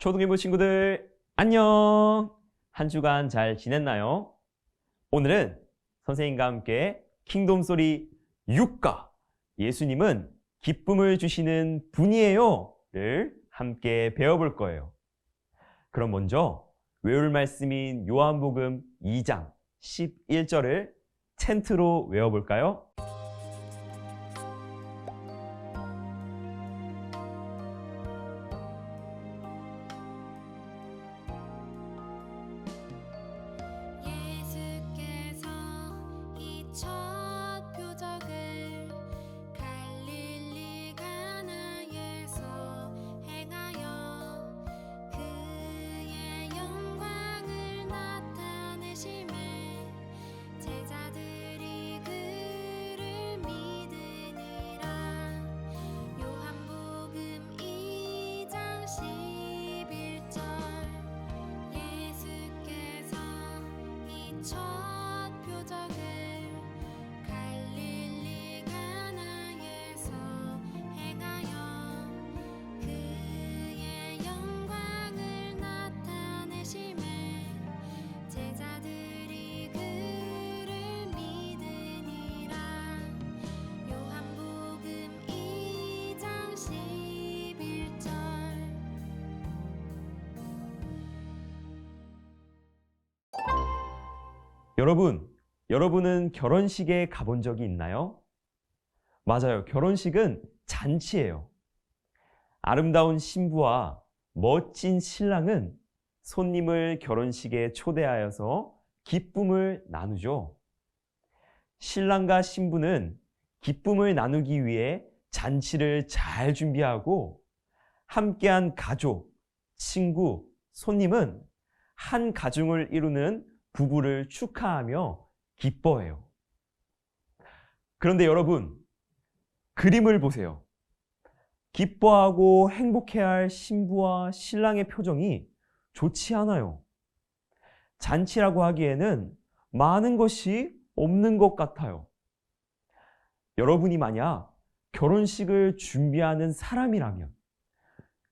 초등일보 친구들 안녕! 한 주간 잘 지냈나요? 오늘은 선생님과 함께 킹덤 소리 6과 예수님은 기쁨을 주시는 분이에요를 함께 배워볼 거예요. 그럼 먼저 외울 말씀인 요한복음 2장 11절을 텐트로 외워볼까요? 여러분은 결혼식에 가본 적이 있나요? 맞아요. 결혼식은 잔치예요. 아름다운 신부와 멋진 신랑은 손님을 결혼식에 초대하여서 기쁨을 나누죠. 신랑과 신부는 기쁨을 나누기 위해 잔치를 잘 준비하고 함께한 가족, 친구, 손님은 한 가정을 이루는 부부를 축하하며 기뻐해요. 그런데 여러분, 그림을 보세요. 기뻐하고 행복해할 신부와 신랑의 표정이 좋지 않아요. 잔치라고 하기에는 많은 것이 없는 것 같아요. 여러분이 만약 결혼식을 준비하는 사람이라면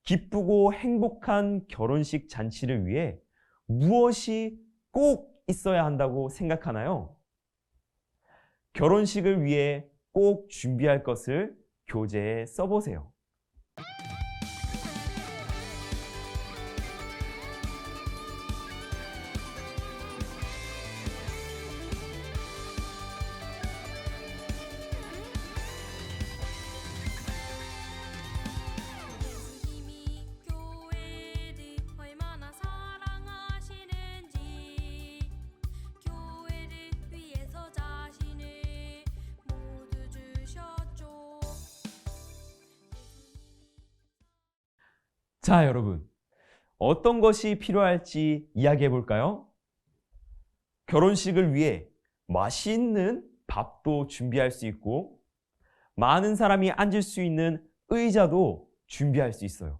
기쁘고 행복한 결혼식 잔치를 위해 무엇이 꼭 있어야 한다고 생각하나요? 결혼식을 위해 꼭 준비할 것을 교재에 써보세요. 자, 여러분, 어떤 것이 필요할지 이야기해 볼까요? 결혼식을 위해 맛있는 밥도 준비할 수 있고 많은 사람이 앉을 수 있는 의자도 준비할 수 있어요.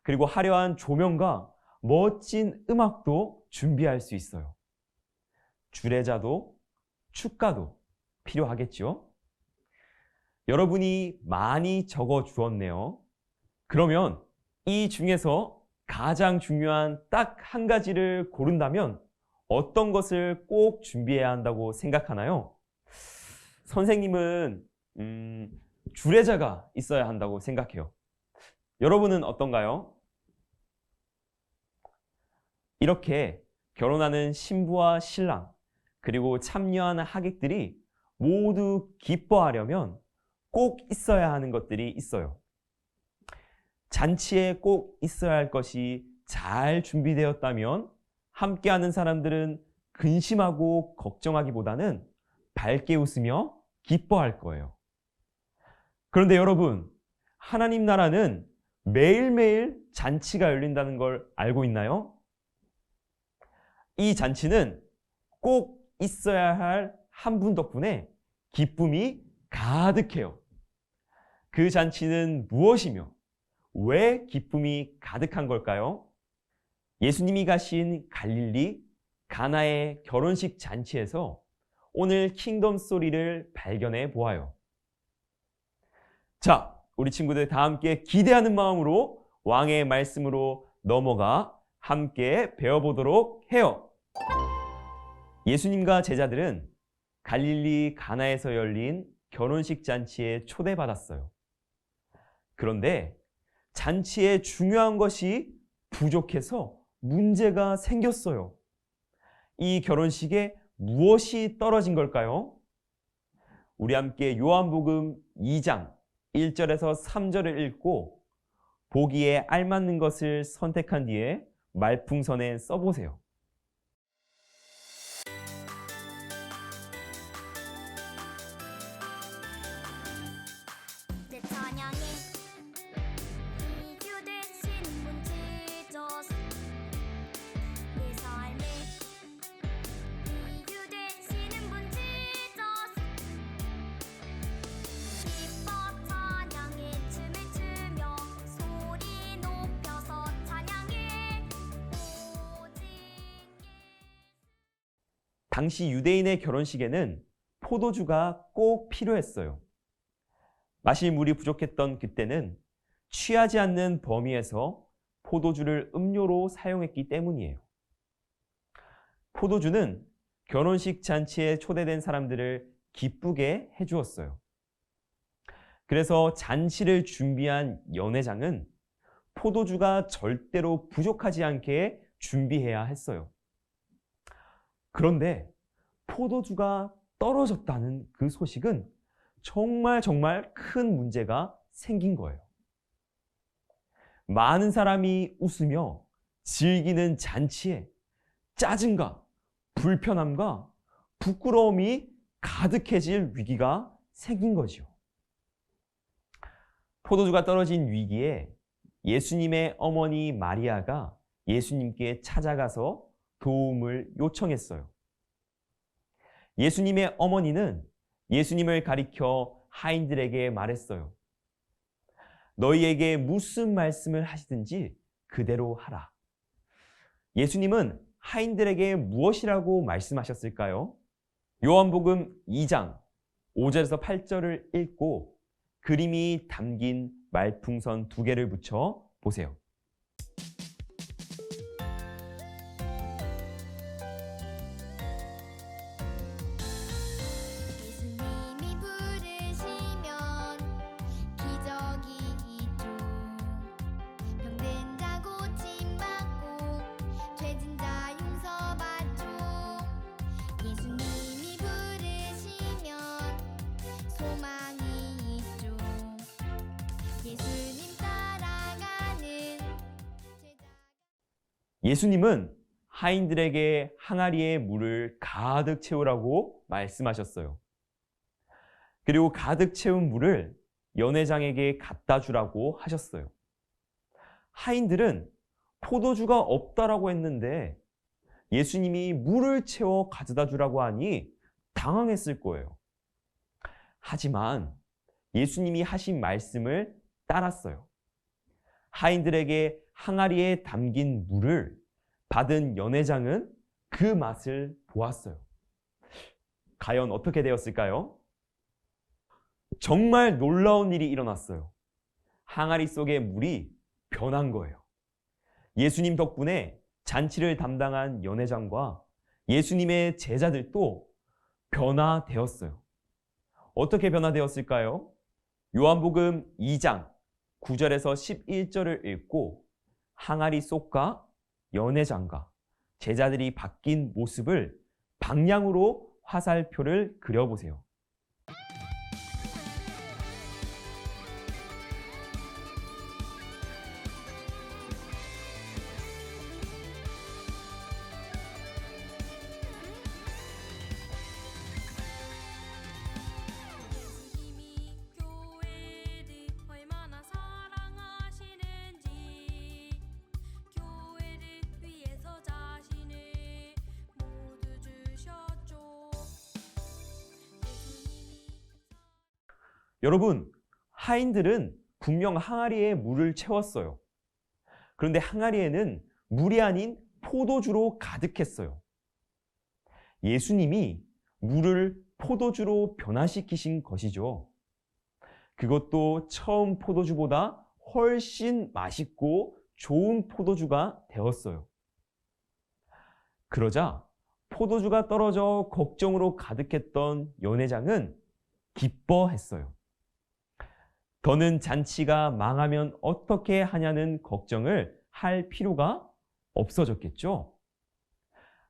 그리고 화려한 조명과 멋진 음악도 준비할 수 있어요. 주례자도 축가도 필요하겠죠? 여러분이 많이 적어 주었네요. 그러면 이 중에서 가장 중요한 딱 한 가지를 고른다면 어떤 것을 꼭 준비해야 한다고 생각하나요? 선생님은 주례자가 있어야 한다고 생각해요. 여러분은 어떤가요? 이렇게 결혼하는 신부와 신랑 그리고 참여하는 하객들이 모두 기뻐하려면 꼭 있어야 하는 것들이 있어요. 잔치에 꼭 있어야 할 것이 잘 준비되었다면 함께하는 사람들은 근심하고 걱정하기보다는 밝게 웃으며 기뻐할 거예요. 그런데 여러분, 하나님 나라는 매일매일 잔치가 열린다는 걸 알고 있나요? 이 잔치는 꼭 있어야 할 한 분 덕분에 기쁨이 가득해요. 그 잔치는 무엇이며 왜 기쁨이 가득한 걸까요? 예수님이 가신 갈릴리 가나의 결혼식 잔치에서 오늘 킹덤 스토리를 발견해 보아요. 자, 우리 친구들 다 함께 기대하는 마음으로 왕의 말씀으로 넘어가 함께 배워보도록 해요. 예수님과 제자들은 갈릴리 가나에서 열린 결혼식 잔치에 초대받았어요. 그런데 잔치에 중요한 것이 부족해서 문제가 생겼어요. 이 결혼식에 무엇이 떨어진 걸까요? 우리 함께 요한복음 2장 1절에서 3절을 읽고 보기에 알맞는 것을 선택한 뒤에 말풍선에 써보세요. 내 찬양에 이유 되신 분 지저스 내 삶에 이유 되시는 분 지저스 기뻐 찬양에 춤을 추며 소리 높여서 찬양해 오직 당시 유대인의 결혼식에는 포도주가 꼭 필요했어요. 마실 물이 부족했던 그때는 취하지 않는 범위에서 포도주를 음료로 사용했기 때문이에요. 포도주는 결혼식 잔치에 초대된 사람들을 기쁘게 해주었어요. 그래서 잔치를 준비한 연회장은 포도주가 절대로 부족하지 않게 준비해야 했어요. 그런데 포도주가 떨어졌다는 그 소식은 정말 큰 문제가 생긴 거예요. 많은 사람이 웃으며 즐기는 잔치에 짜증과 불편함과 부끄러움이 가득해질 위기가 생긴 거죠. 포도주가 떨어진 위기에 예수님의 어머니 마리아가 예수님께 찾아가서 도움을 요청했어요. 예수님의 어머니는 예수님을 가리켜 하인들에게 말했어요. 너희에게 무슨 말씀을 하시든지 그대로 하라. 예수님은 하인들에게 무엇이라고 말씀하셨을까요? 요한복음 2장 5절에서 8절을 읽고 그림이 담긴 말풍선 2개를 붙여 보세요. 예수님이 부르시면 기적이 있죠. 병든 자 고침받고 죄진 자 용서받죠. 예수님이 부르시면 소망이 있죠. 예수님 따라가는 제자. 예수님은 하인들에게 항아리에 물을 가득 채우라고 말씀하셨어요. 그리고 가득 채운 물을 연회장에게 갖다 주라고 하셨어요. 하인들은 포도주가 없다라고 했는데 예수님이 물을 채워 가져다 주라고 하니 당황했을 거예요. 하지만 예수님이 하신 말씀을 따랐어요. 하인들에게 항아리에 담긴 물을 받은 연회장은 그 맛을 보았어요. 과연 어떻게 되었을까요? 정말 놀라운 일이 일어났어요. 항아리 속의 물이 변한 거예요. 예수님 덕분에 잔치를 담당한 연회장과 예수님의 제자들도 변화되었어요. 어떻게 변화되었을까요? 요한복음 2장 9절에서 11절을 읽고 항아리 속과 연회장과 제자들이 바뀐 모습을 방향으로 화살표를 그려보세요. 예수님이 교회를 얼마나 사랑하시는지 교회를 위해서 자신을 모두 주셨죠. 예수님이 여러분, 하인들은 분명 항아리에 물을 채웠어요. 그런데 항아리에는 물이 아닌 포도주로 가득했어요. 예수님이 물을 포도주로 변화시키신 것이죠. 그것도 처음 포도주보다 훨씬 맛있고 좋은 포도주가 되었어요. 그러자 포도주가 떨어져 걱정으로 가득했던 연회장은 기뻐했어요. 더는 잔치가 망하면 어떻게 하냐는 걱정을 할 필요가 없어졌겠죠.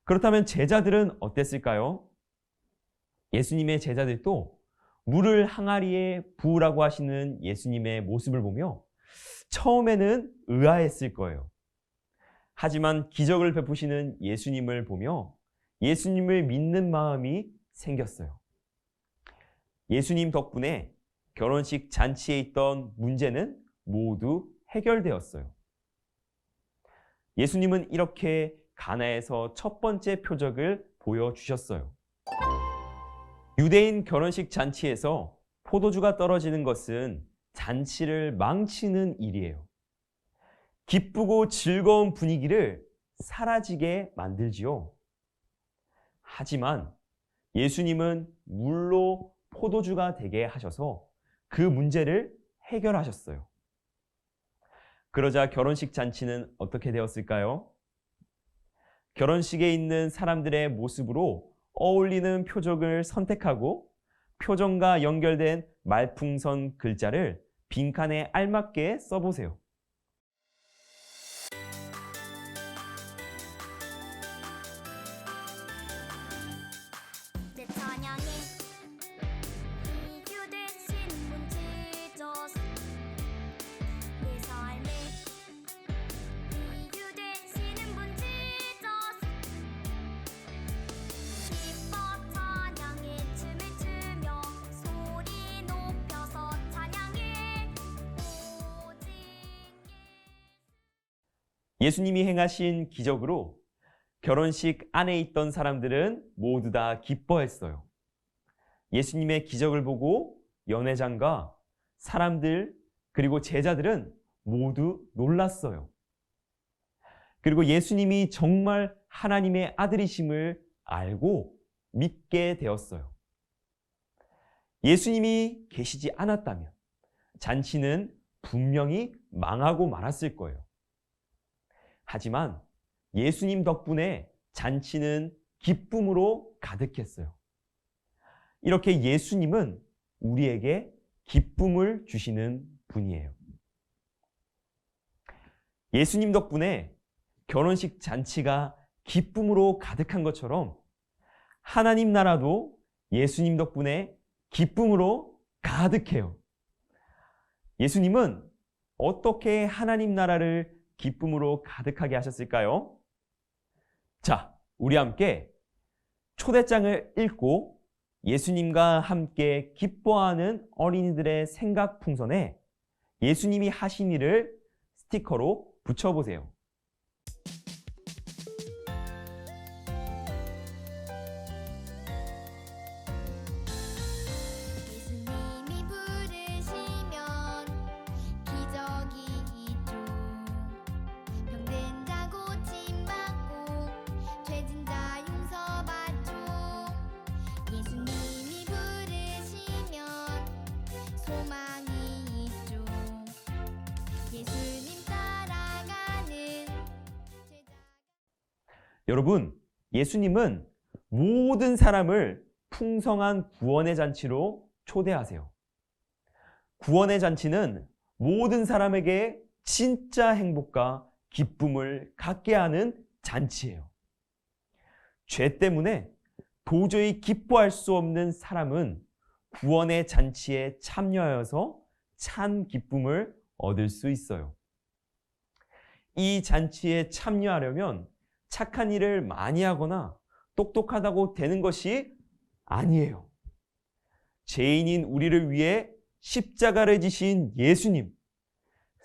그렇다면 제자들은 어땠을까요? 예수님의 제자들도 물을 항아리에 부으라고 하시는 예수님의 모습을 보며 처음에는 의아했을 거예요. 하지만 기적을 베푸시는 예수님을 보며 예수님을 믿는 마음이 생겼어요. 예수님 덕분에 결혼식 잔치에 있던 문제는 모두 해결되었어요. 예수님은 이렇게 가나에서 첫 번째 표적을 보여주셨어요. 유대인 결혼식 잔치에서 포도주가 떨어지는 것은 잔치를 망치는 일이에요. 기쁘고 즐거운 분위기를 사라지게 만들지요. 하지만 예수님은 물로 포도주가 되게 하셔서 그 문제를 해결하셨어요. 그러자 결혼식 잔치는 어떻게 되었을까요? 결혼식에 있는 사람들의 모습으로 어울리는 표적을 선택하고 표정과 연결된 말풍선 글자를 빈칸에 알맞게 써보세요. 내 찬양에 이유 되신 분 지저스 내 삶에 이유 되시는 분 지저스 기뻐 찬양에 춤을 추며 소리 높여서 찬양해 오직 예수님이 행하신 기적으로 결혼식 안에 있던 사람들은 모두 다 기뻐했어요. 예수님의 기적을 보고 연회장과 사람들 그리고 제자들은 모두 놀랐어요. 그리고 예수님이 정말 하나님의 아들이심을 알고 믿게 되었어요. 예수님이 계시지 않았다면 잔치는 분명히 망하고 말았을 거예요. 하지만 예수님 덕분에 잔치는 기쁨으로 가득했어요. 이렇게 예수님은 우리에게 기쁨을 주시는 분이에요. 예수님 덕분에 결혼식 잔치가 기쁨으로 가득한 것처럼 하나님 나라도 예수님 덕분에 기쁨으로 가득해요. 예수님은 어떻게 하나님 나라를 기쁨으로 가득하게 하셨을까요? 자, 우리 함께 초대장을 읽고 예수님과 함께 기뻐하는 어린이들의 생각 풍선에 예수님이 하신 일을 스티커로 붙여보세요. 예수님이 부르시면 기적이 있죠. 병든 자 고침 받고 죄진 자 용서받죠. 예수님이 부르시면 소망이 있죠. 예수님 따라가는 제자. 여러분, 예수님은 모든 사람을 풍성한 구원의 잔치로 초대하세요. 구원의 잔치는 모든 사람에게 진짜 행복과 기쁨을 갖게 하는 잔치예요. 죄 때문에 도저히 기뻐할 수 없는 사람은 구원의 잔치에 참여하여서 참 기쁨을 얻을 수 있어요. 이 잔치에 참여하려면 착한 일을 많이 하거나 똑똑하다고 되는 것이 아니에요. 죄인인 우리를 위해 십자가를 지신 예수님,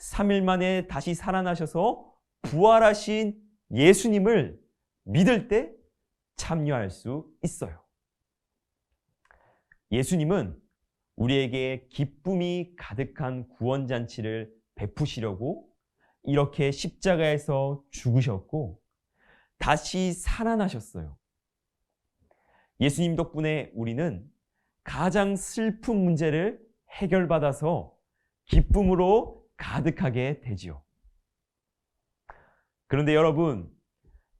3일 만에 다시 살아나셔서 부활하신 예수님을 믿을 때 참여할 수 있어요. 예수님은 우리에게 기쁨이 가득한 구원잔치를 베푸시려고 이렇게 십자가에서 죽으셨고 다시 살아나셨어요. 예수님 덕분에 우리는 가장 슬픈 문제를 해결받아서 기쁨으로 가득하게 되지요. 그런데 여러분,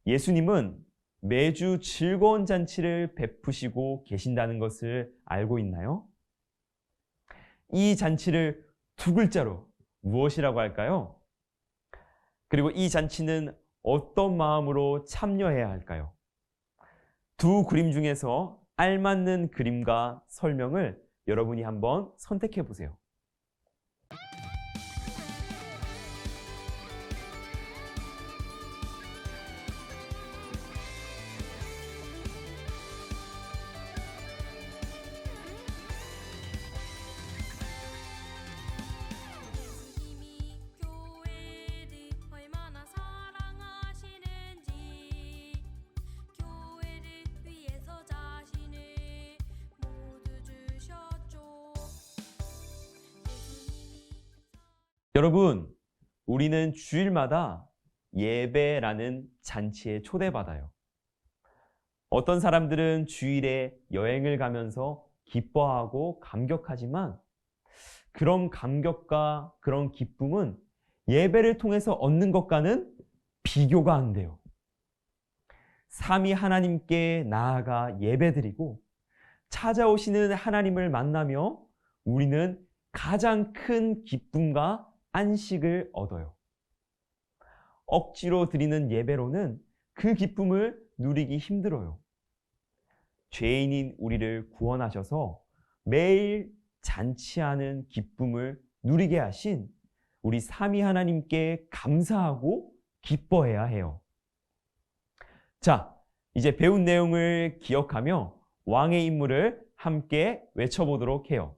예수님은 매주 즐거운 잔치를 베푸시고 계신다는 것을 알고 있나요? 이 잔치를 두 글자로 무엇이라고 할까요? 그리고 이 잔치는 어떤 마음으로 참여해야 할까요? 두 그림 중에서 알맞는 그림과 설명을 여러분이 한번 선택해 보세요. 예수님이 교회를 얼마나 사랑하시는지 교회를 위해서 자신을 모두 주셨죠. 여러분, 우리는 주일마다 예배라는 잔치에 초대받아요. 어떤 사람들은 주일에 여행을 가면서 기뻐하고 감격하지만 그런 감격과 그런 기쁨은 예배를 통해서 얻는 것과는 비교가 안 돼요. 삼위 하나님께 나아가 예배드리고 찾아오시는 하나님을 만나며 우리는 가장 큰 기쁨과 안식을 얻어요. 억지로 드리는 예배로는 그 기쁨을 누리기 힘들어요. 죄인인 우리를 구원하셔서 매일 잔치하는 기쁨을 누리게 하신 우리 삼위 하나님께 감사하고 기뻐해야 해요. 자, 이제 배운 내용을 기억하며 왕의 임무를 함께 외쳐보도록 해요.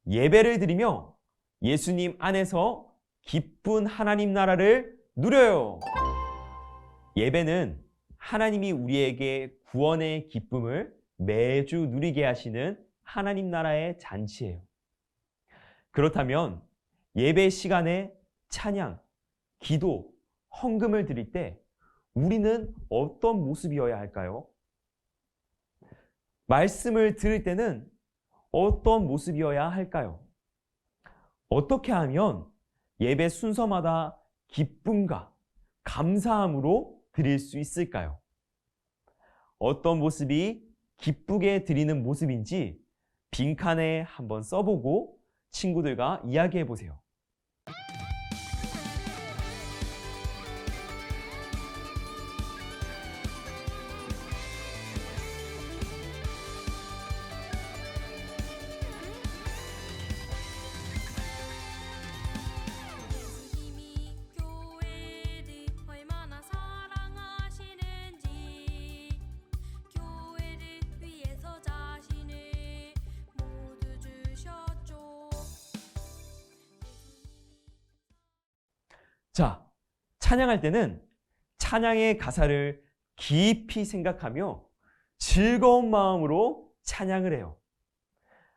예배를 드리며 예수님 안에서 기쁜 하나님 나라를 누려요. 예배는 하나님이 우리에게 구원의 기쁨을 매주 누리게 하시는 하나님 나라의 잔치예요. 그렇다면 예배 시간에 찬양, 기도, 헌금을 드릴 때 우리는 어떤 모습이어야 할까요? 말씀을 들을 때는 어떤 모습이어야 할까요? 어떻게 하면 예배 순서마다 기쁨과 감사함으로 드릴 수 있을까요? 어떤 모습이 기쁘게 드리는 모습인지 빈칸에 한번 써보고 친구들과 이야기해 보세요. 예수님이 교회를 얼마나 사랑하시는지 교회를 위해서 자신을 모두 주셨죠. 자, 찬양할 때는 찬양의 가사를 깊이 생각하며 즐거운 마음으로 찬양을 해요.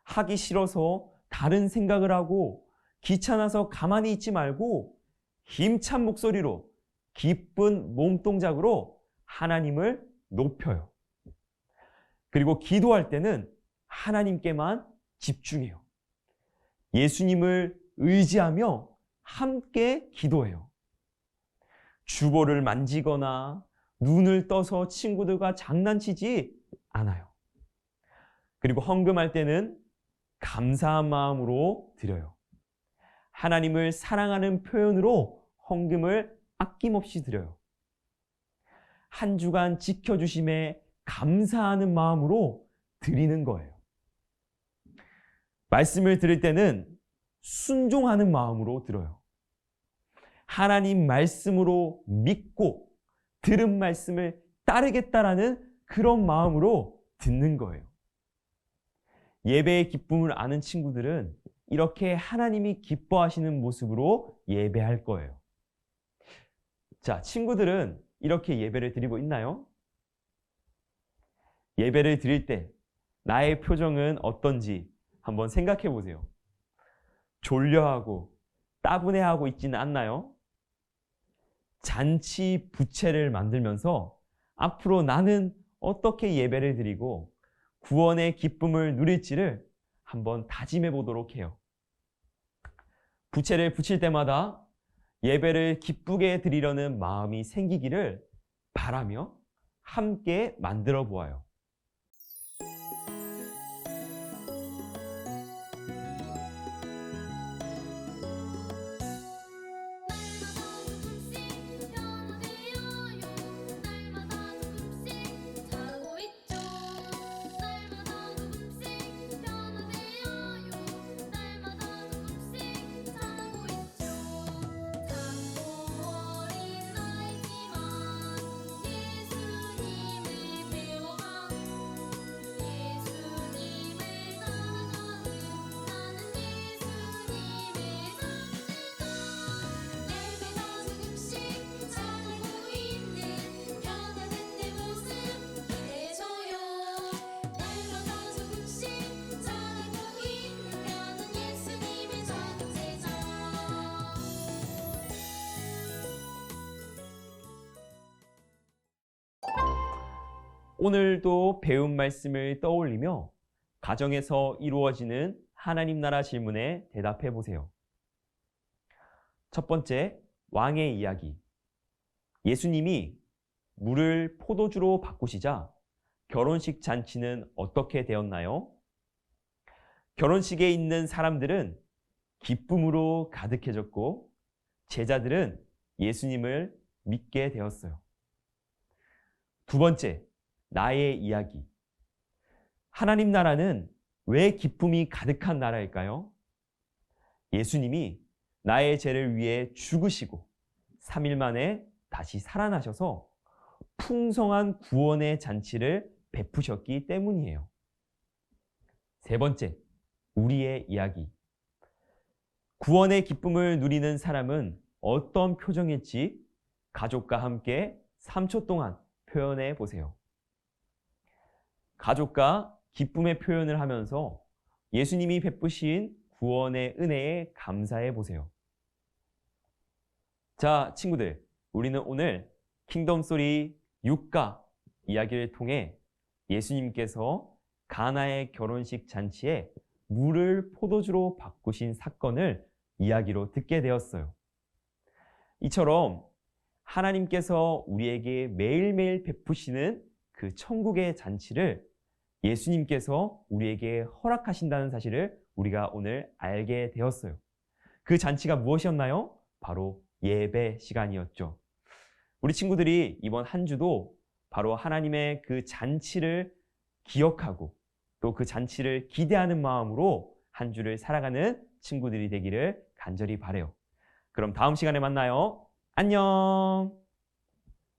하기 싫어서 다른 생각을 하고 귀찮아서 가만히 있지 말고 힘찬 목소리로 기쁜 몸동작으로 하나님을 높여요. 그리고 기도할 때는 하나님께만 집중해요. 예수님을 의지하며 함께 기도해요. 주보를 만지거나 눈을 떠서 친구들과 장난치지 않아요. 그리고 헌금할 때는 감사한 마음으로 드려요. 하나님을 사랑하는 표현으로 헌금을 아낌없이 드려요. 한 주간 지켜주심에 감사하는 마음으로 드리는 거예요. 말씀을 들을 때는 순종하는 마음으로 들어요. 하나님 말씀으로 믿고 들은 말씀을 따르겠다라는 그런 마음으로 듣는 거예요. 예배의 기쁨을 아는 친구들은 이렇게 하나님이 기뻐하시는 모습으로 예배할 거예요. 자, 친구들은 이렇게 예배를 드리고 있나요? 예배를 드릴 때 나의 표정은 어떤지 한번 생각해 보세요. 졸려하고 따분해하고 있지는 않나요? 잔치 부채를 만들면서 앞으로 나는 어떻게 예배를 드리고 구원의 기쁨을 누릴지를 한번 다짐해 보도록 해요. 부채를 붙일 때마다 예배를 기쁘게 드리려는 마음이 생기기를 바라며 함께 만들어 보아요. 오늘도 배운 말씀을 떠올리며 가정에서 이루어지는 하나님 나라 질문에 대답해 보세요. 첫 번째, 왕의 이야기. 예수님이 물을 포도주로 바꾸시자 결혼식 잔치는 어떻게 되었나요? 결혼식에 있는 사람들은 기쁨으로 가득해졌고 제자들은 예수님을 믿게 되었어요. 두 번째, 나의 이야기. 하나님 나라는 왜 기쁨이 가득한 나라일까요? 예수님이 나의 죄를 위해 죽으시고 3일 만에 다시 살아나셔서 풍성한 구원의 잔치를 베푸셨기 때문이에요. 세 번째, 우리의 이야기. 구원의 기쁨을 누리는 사람은 어떤 표정일지 가족과 함께 3초 동안 표현해 보세요. 가족과 기쁨의 표현을 하면서 예수님이 베푸신 구원의 은혜에 감사해 보세요. 자, 친구들, 우리는 오늘 킹덤 스토리 6가 이야기를 통해 예수님께서 가나의 결혼식 잔치에 물을 포도주로 바꾸신 사건을 이야기로 듣게 되었어요. 이처럼 하나님께서 우리에게 매일매일 베푸시는 그 천국의 잔치를 예수님께서 우리에게 허락하신다는 사실을 우리가 오늘 알게 되었어요. 그 잔치가 무엇이었나요? 바로 예배 시간이었죠. 우리 친구들이 이번 한 주도 바로 하나님의 그 잔치를 기억하고 또 그 잔치를 기대하는 마음으로 한 주를 살아가는 친구들이 되기를 간절히 바라요. 그럼 다음 시간에 만나요. 안녕!